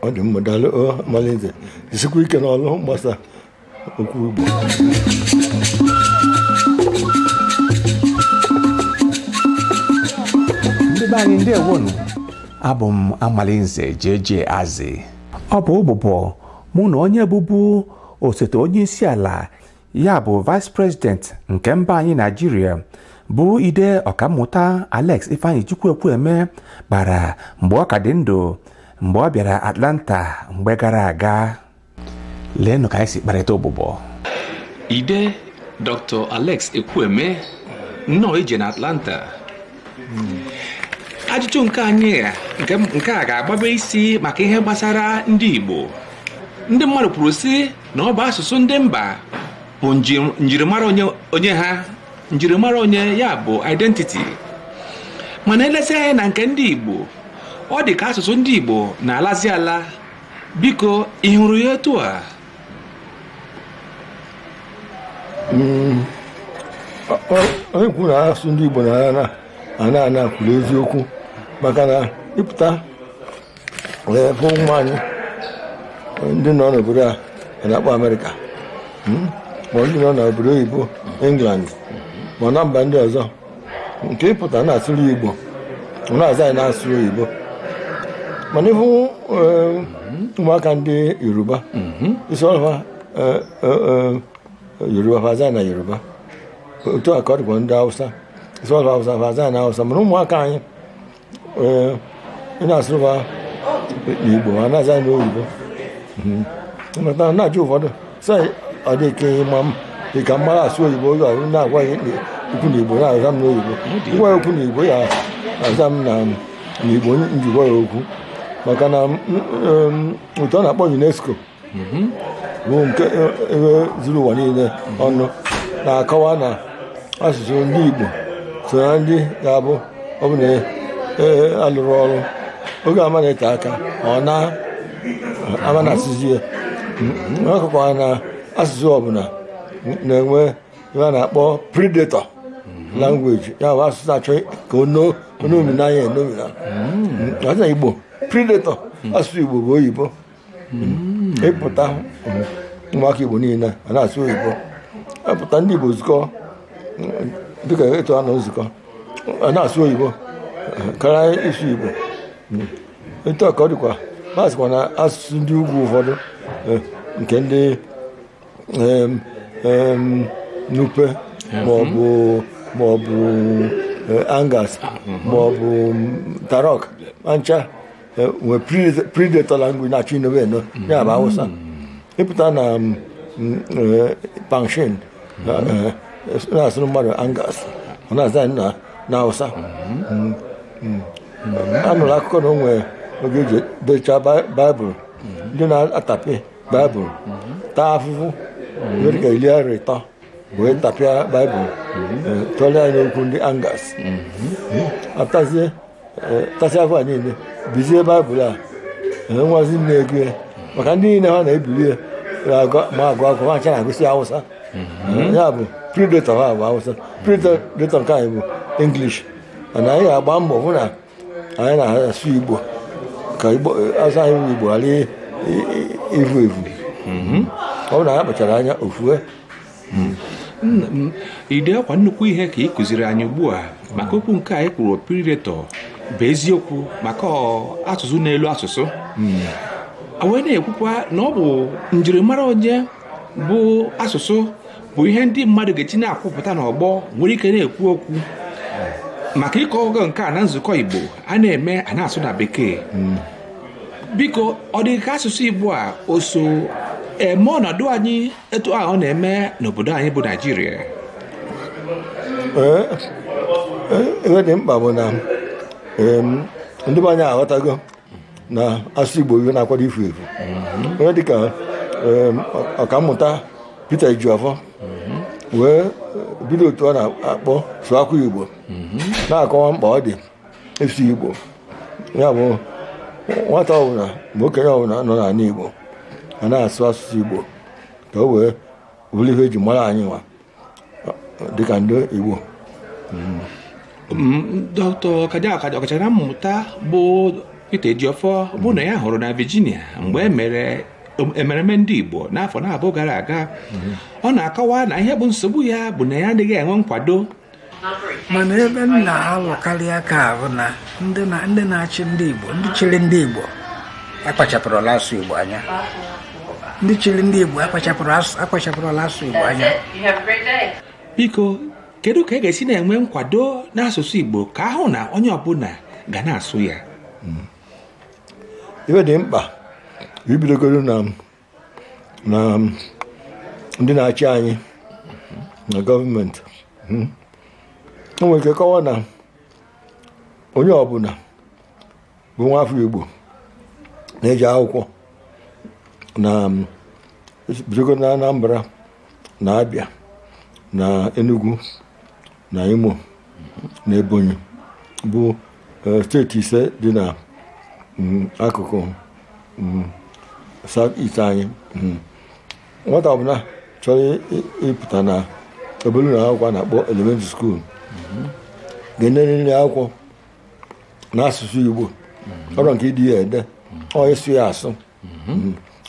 ọ dị mma daalụ Malinze jisikwa ike n'ọlụ mgbasa okwu Igbo ndị be anyị ndewonu abụ m Amalinze jeje azị ọ bụ ụbụbọ mụ na onye bụbu osote onye isi ala ya bụ Vice President nke mba anyị Nigeria bụ Ide Okammuta Alex Ekwueme gbara mgbe ọ ka dị ndụ mgbe ọ bịara Atlanta mgbe gara aga. Leenụ ka anyị si kparịta ụbụbọ. Ide Dr. Alex Ekwueme nnọọ ije na Atlanta. Ajụjụ nke anyị nke a ga-agbabe isi maka ihe gbasara ndị Igbo. Ndị mmadụ kwuru sị na ọ bụ asụsụ ndị mba bụ njirimara onye ha, njirimara onye ya bụ identity. Mana elezi anya na nke ndị Igbo, ọ dị ka asụsụ ndị Igbo na-alazi ala. Biko ị hụrụ ya etu a? Onye kwuru na asụsụ ndị Igbo na kwuru eziokwu maka na ịpụta bụ ụmụ anyị ndị nọ n'obodo a na-akpọ Amerịka ma ndị nọ n'obodo oyibo England ma na mba ndị ọzọ nke ịpụta na-asụrụ Igbo na-aza anyị na-asụrụ oyibo mana ịhụ ụmụaka ndị Yoruba isi ọlụfa Yoruba faza na Yoruba otu a ka ọ dịkwa ndị Hausa isi ọlụfa Hausa faza na Hausa mana ụmụaka anyị ị na-asụrụfa n'Igbo ha na-aza anyị n'oyibo mata na-ajụ ụfọdụ sị ọ dị ike ịma m dị ka mmara asụ oyibo oge ọrụ na-agwa ya okwu n'Igbo na-aza m n'oyibo ngwa okwu n'Igbo ya aza m n'Igbo njikwa ya okwu maka na otu ọ na-akpọ UNESCO bụ nke zuru ụwa niile ọnụ na-akọwa na asụsụ ndị Igbo so na ndị ga-abụ ọ bụ na alụrụ ọrụ oge ama na-ete aka ọ na-ama na asụsụ ya akụkọ na asụsụ ọbụla na-enwe ihe a na-akpọ predator language ya bụ asụsụ achọ ka onomina ya enomina na Igbo predator asụsụ Igbo bụ oyibo ịpụta ụmụaka Igbo niile a na-asụ oyibo apụta ndị Igbo zukọ dịka etu a nọ nzukọ a na-asụ oyibo karịa ịsụ Igbo etu a ka ọ dịkwa masịkwa na asụsụ ndị ugwu ụfọdụ nke ndị Nupe maọbụ Angas maọbụ Tarok mancha nwee predator language na-achọ inobe eno ya bụ Hausa ịpụta na Pangshin na-asụrụ mmadụ Angas ọ na-aza na Hausa anụrụ akụkọ na o nwere oge eji dechaa Baịbụl ndị na-atapị Baịbụl taa afụfụ nwere ka 13 wee tapịa Baịbụl tụọrọ ya n'okwu ndị Angas tasị afọ a niile bizie Baịbụl a nwazi na-ego maka ndị niile ha na-ebili ma agụ akwụkwọ ha ncha na-agụsị Hausa ya bụ predator ha bụ Hausa predator nke anyị bụ English mana anyị ga-agba mbọ hụ na anyị na-asụ Igbo ka asụ anyị Igbo ghara evu evu ọ bụ na ya kpachara anya ofue. Ide ọkwa nnukwu ihe ka ị kụziri anyị ugbu a maka okwu nke anyị kwuru predator bụ eziokwu maka asụsụ n'elu asụsụ wee na-ekwukwa na ọ bụ njirimara onye bụ asụsụ bụ ihe ndị mmadụ ga-eji na-akwụpụta n'ọgbọ nwere ike na-ekwu okwu maka ịkọ ogo nke a na nzukọ Igbo a na-eme a na-asụ na Bekee. Biko ọ dị ka asụsụ Igbo a o so eme ọnọdụ anyị etu ahụ na-eme n'obodo anyị bụ Nigeria? Ihe dị mkpa bụ na ndị be anyị aghọtago na asụsụ Igbo ihe na-akwado ifu efu onye dịka Ọkammụta Peter Ijuafọ wee bido otu ọ na-akpọ Sụakwa Igbo na-akọwa mkpa ọ dị ịsụ Igbo ya bụ nwata ọbụla ma okenye ọbụla nọ n'ala Igbo a na-asụ asụsụ Igbo ka o wee bụrụ ihe eji mara anyị nwa dịka ndị Igbo. Dr. ọkachamara mmụta bụ Peter Ejiofor bụ na ya hụrụ na Virginia mgbe emereme ndị Igbo n'afọ na-abụọ gara aga. Ọ na-akọwa na ihe bụ nsogbu ya bụ na ya adịghị enwe nkwado. Mana ebe m na-alụkarị aka bụ na ndị na-achị ndị Igbo, ndị chịrị ndị Igbo akpachapụrụla asụ Igbo anya. Ndị chịrị ndị Igbo akpachapụrụla asụ Igbo anya. Biko, kedu ka ga-esi na-enwe nkwado n'asụsụ Igbo ka ahụ na onye ọbụla ga na-asụ ya? Ibe dị mkpa ibidogoro na ndị na-achị anyị na gọọmenti. O nwere ike kọwa na onye ọbụla bụ nwa afọ Igbo na-eji akwụkwọ na bidogoro na Anambra na Abịa na Enugu na Imo na Ebonyi bụ steeti ise dị na akụkụ South East anyị. Nwata ọbụla chọrọ ịpụta na obere na akwụkwọ na-akpọ elementary school ga-enye akwụkwọ n'asụsụ Igbo. Ọrụ nke ịdị ya ede ọ ịsụ ya asụ,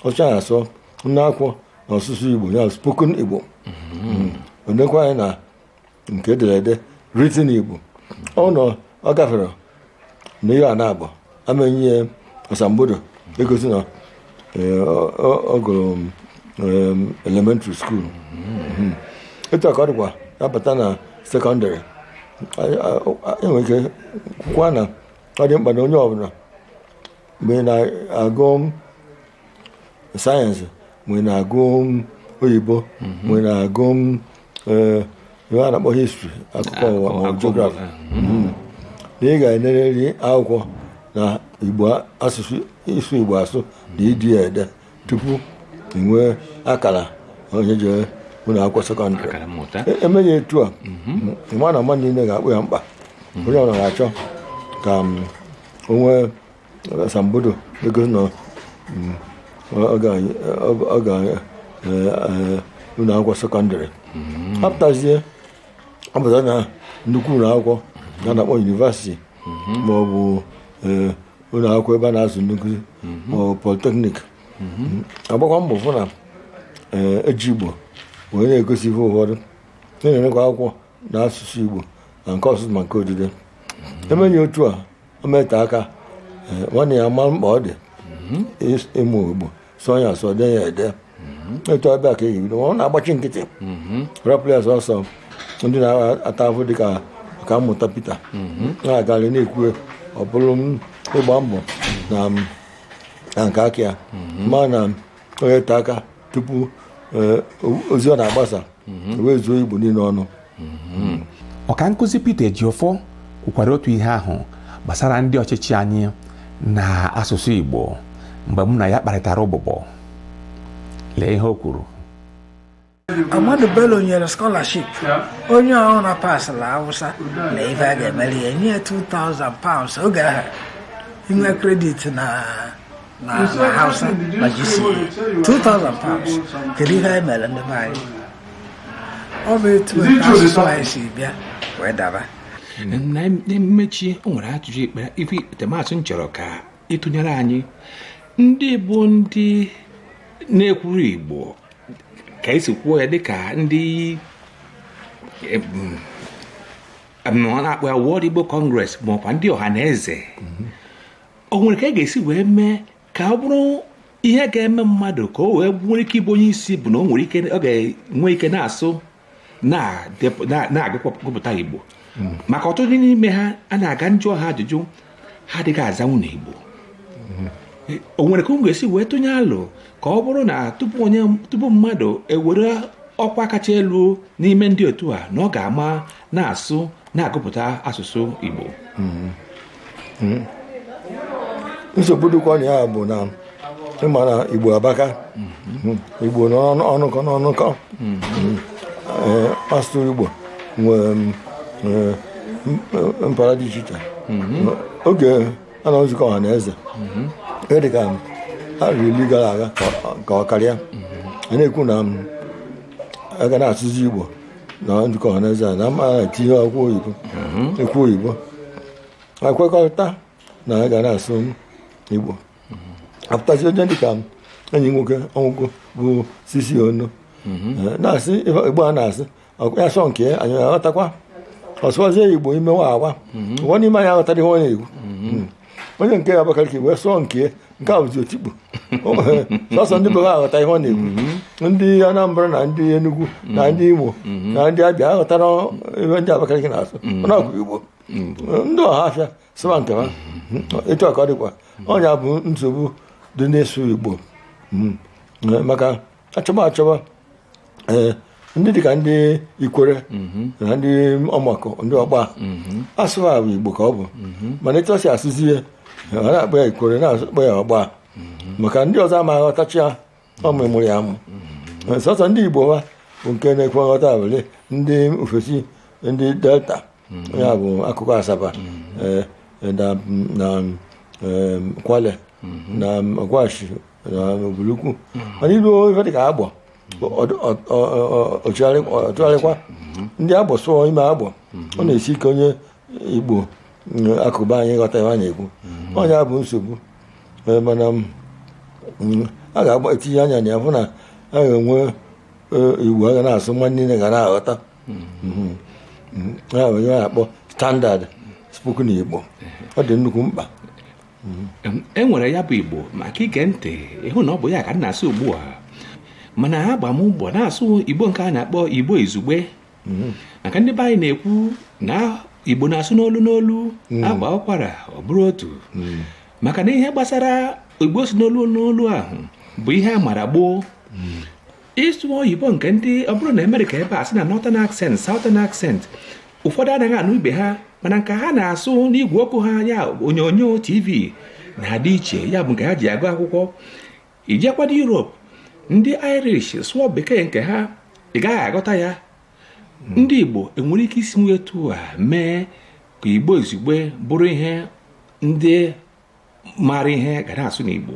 ọcha ya asụ nne akwụkwọ na ọsụsụ Igbo ya spoken Igbo. Onekwa anyị na nke ederede written Igbo. Ọ gafere na ihe a na-abụ amenye ya asambodo egosi na ọ gụrụ elementary school. Etu a ka ọ dịkwa ya bata na sekọndịrị. Enwere ike kwukwa na ọ dị mkpa na onye ọbụla mgbe na-agụ sayensị, mgbe na-agụ oyibo, mgbe na-agụ ihe a na-akpọ history, akụkọ ụwa ma geography, na ị ga-enereri akwụkwọ na Igbo asụsụ, ịsụ Igbo asụ na ịdị ya ede tupu enwee akara onye jere ụlọ akwụkwọ sekọndịrị. Emenye etu a ịma na mmadụ niile ga-akpụ ya mkpa. Onye ọbụla ga-achọ ka o nwee asambodo egosi na ọ ga ụlọ akwụkwọ sekọndịrị. Apụta na nnukwu ụlọ akwụkwọ a na-akpọ yunivasiti ma ọ bụ ụlọ akwụkwọ ebe a na-azụ ndị nkụzi ma ọ bụ politeknik. Agbakwa mbọ fụ na eji Igbo wee na-egosi ihe ụfọdụ na-enyekwa akwụkwọ n'asụsụ Igbo na nke ọsụsụ ma nke odide. Emenye otu a o meta aka nwanne ya ma mkpa ọ dị ịmụ Igbo, sụọ ya asụ, dee ya ede. Etu ọbịa ka ebido ọ na-agbachi nkịtị rapụ ya sọsọ ndị na-ata afụ dịka Ọkammụta Peter na-agarị na-ekwu ọ bụrụ ịgba mbọ na nke aka ya ma na onye ta aka tupu ozi ọ na-agbasa wee zuo Igbo niile ọnụ. Ọka nkụzi Peter Ejiofor kwukwara otu ihe ahụ gbasara ndị ọchịchị anyị na asụsụ Igbo mgbe m na ya kparịtara ụbụbọ. Lee ihe o kwuru. Amadu Bello nyere scholarship onye ọhụrụ na pasịla Hausa na ife a ga-emeli ya nye £2,000 oge ahụ inwe kredit na Hausa na GCA. £2,000 kedu ihe anyị mere ndị be anyị? Ọ bụ etu asụsụ anyị si bịa wee daba. Na mmechi o nwere ajụjụ ife tematụ m chọrọ ka ịtụnyere anyị. Ndị bụ ndị na-ekwuru Igbo ka esi kwuo ya dịka ndị na-akpọ ya World Igbo Congress ma ọkwa ndị ọha na eze. O nwere ka a ga-esi wee mee ka ọ bụrụ ihe ga-eme mmadụ ka o wee nwere ike ịbụ onye isi bụ na ọ nwere ike ọ ga-enwe ike na-asụ na-agụpụta Igbo. Maka ọtụtụ n'ime ha a na-aga njụ ha ajụjụ ha adịghị azanwu n'Igbo. O nwere ka m ga-esi wee tụnye alụ ka ọ bụrụ na tupu mmadụ ewere ọkwa kacha elu n'ime ndị otu a na ọ ga-ama na-asụ na-agụpụta asụsụ Igbo. Nsogbu dịkwa na ya bụ na ịma na Igbo abaka, Igbo n'ọnụkọ asụsụ Igbo nwere mpaghara dị iche iche. Oge a na nzukọ ọha na eze dị ka arịrị gara aga ka ọ karịa a na-ekwu na a ga na-asụzi Igbo na nzukọ ọha na eze a na ama tinye ekwu oyibo akwekọrịta na a ga na-asụ Igbo apụtazi onye dịka enyi nwoke ọnwụgo bụ Sisi Ono na-asị Igbo a na-asị ya sọ nke anyị aghọtakwa ọsụwazie Igbo ime nwa agwa ụwa n'ime anyị aghọtara ihe ọ na-egwu onye nke ya Abakaliki wee sụọ nke a bụzi otikpu sọsọ ndị be ha aghọta ihe ọ na-egwu ndị Anambra na ndị Enugu na ndị Imo na ndị Abịa aghọtara ihe ndị Abakaliki na-asụ ọ na-akwụ Igbo ndị Ọhafịa sịba nke ha etu a ka ọ dịkwa ọnya bụ nsogbu dị n'ịsụ Igbo maka achọba ndị dịka ndị Ikwere na ndị Ọmakọ ndị Ọgba asụ ha bụ Igbo ka ọ bụ mana etu ọ si asụzi ihe a na-akpọ ya Ikwere na-akpọ ya Ọgba maka ndị ọzọ ama aghọtachi ya ọmụmụrụ ya amụ sọsọ ndị Igbo ha bụ nke na-ekwe nghọta were ndị ofesi ndị Delta ya bụ akụkụ Asaba na Kwale na Ọgwashi na Obulukwu mana ilu ife dịka Agbọ ọtụgharịkwa ndị Agbọ sụọ ime Agbọ ọ na-esi ike onye Igbo akụba anyị ghọta ebe a na-ekwu ọnya bụ nsogbu mana a ga-agba etinye anya na ya hụ na a ga-enwe Igbo a ga na-asụ nwa niile ga na-aghọta ha onye a na-akpọ standard spoken Igbo ọ dị nnukwu mkpa e nwere ya bụ Igbo maka ige ntị ịhụ na ọ bụ ya ka na-asụ ugbu a mana ha gba m mbọ na-asụ Igbo nke a na-akpọ Igbo izugbe maka ndị be anyị na-ekwu na Igbo na-asụ n'olu agba ụkwara ọ bụrụ otu maka na ihe gbasara Igbo si n'olu ahụ bụ ihe a mara gboo ịsụ oyibo nke ndị ọ bụrụ na Amerịka ebe a sị na Northern accent Southern accent ụfọdụ anaghị anụ ibe ha mana nke ha na-asụ n'igwe okwu ha ya onyonyo TV na-adị iche ya bụ nke ha ji agụ akwụkwọ ijekwado Europe ndị Irish sụọ bekee nke ha ị gaghị aghọta ya ndị Igbo enwere ike isi nwe etu a mee ka Igbo izugbe bụrụ ihe ndị mara ihe ga na-asụ n'Igbo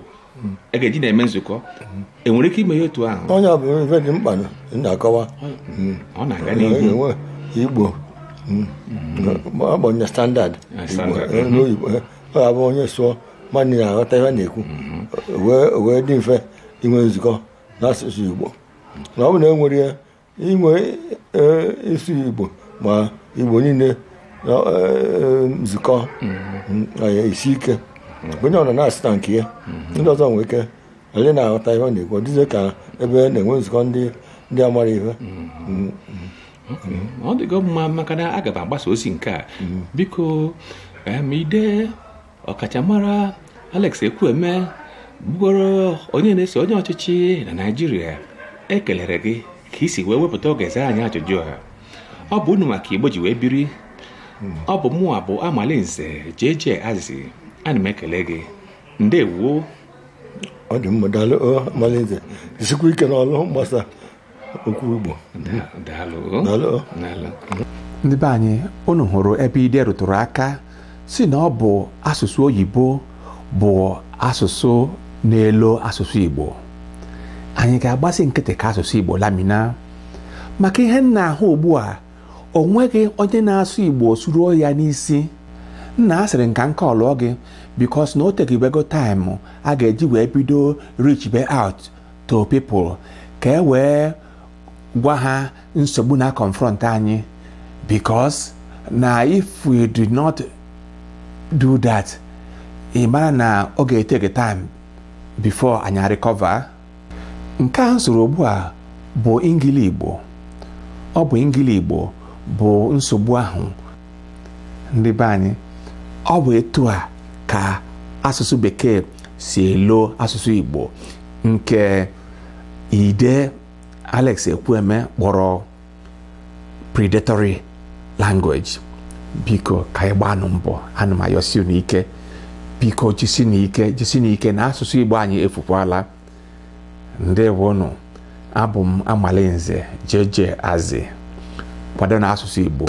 a ga-eji na-eme nzukọ enwere ike ime ya otu ahụ onye ọ bụ ife dị mkpa na-akọwa ọ na-aga n'ihu Igbo agbanye standard n'oyibo ọ ga-abụ onye sụọ mmadụ na-aghọta ihe na-ekwu wee dị mfe inwe nzukọ n'asụsụ Igbo na ọ bụ na enwere ya inwe ịsụ Igbo ma Igbo niile nzukọ isi ike onye ọ nọ na-asị na nke ya ndị ọzọ nwere ike ele na-aghọta ihe ọ na-ekwu dịzie ka ebe na-enwe nzukọ ndị amara ihe ọ dịgo mma maka na aga m agbasa ozi nke a biko Ide ọkachamara Alex Ekwueme bụgoro onye na-ese onye ọchịchị na Nigeria ekelere gị ka isi wee wepụta oge zaa anyị ajụjụ a ọ bụ unu maka Igbo ji wee biri ọ bụ mụnwa bụ Amalinze JJ Azị ana m ekele gị ndewo ọ dị mma daalụ Amalinze jisikwa ike n'ọlụ mgbasa okwu Igbo daalụ ndị be anyị unu hụrụ ebe Ide rụtụrụ aka si na ọ bụ asụsụ oyibo bụ asụsụ na-elo asụsụ Igbo anyị ga-agbasi nkịtị ka asụsụ Igbo lamina maka ihe nna ahụ ugbu a o nweghị onye na-asụ Igbo suruo ya n'isi nna asịrị nka nke ọlụọ gị because na o tegibego time a ga-eji wee bido reach out to people ka e wee gwa ha nsogbu na confront anyị because na if we do not do that ị mara na ọ ga-eteke time before anyị recover. Nke a nsoro ugbu a bụ ngili Igbo ọ bụ ngili Igbo bụ nsogbu ahụ ndị be anyị ọ bụ etu a ka asụsụ bekee si elo asụsụ Igbo nke Ide Alex Ekwueme kpọrọ predatory language. Biko ka anyị gbanụ mbọ ana m ayọsi unu ike biko jisi n'ike na asụsụ Igbo anyị efukwala. Ndewonu, abụ m Amalinze JJ Azị kwado na asụsụ Igbo.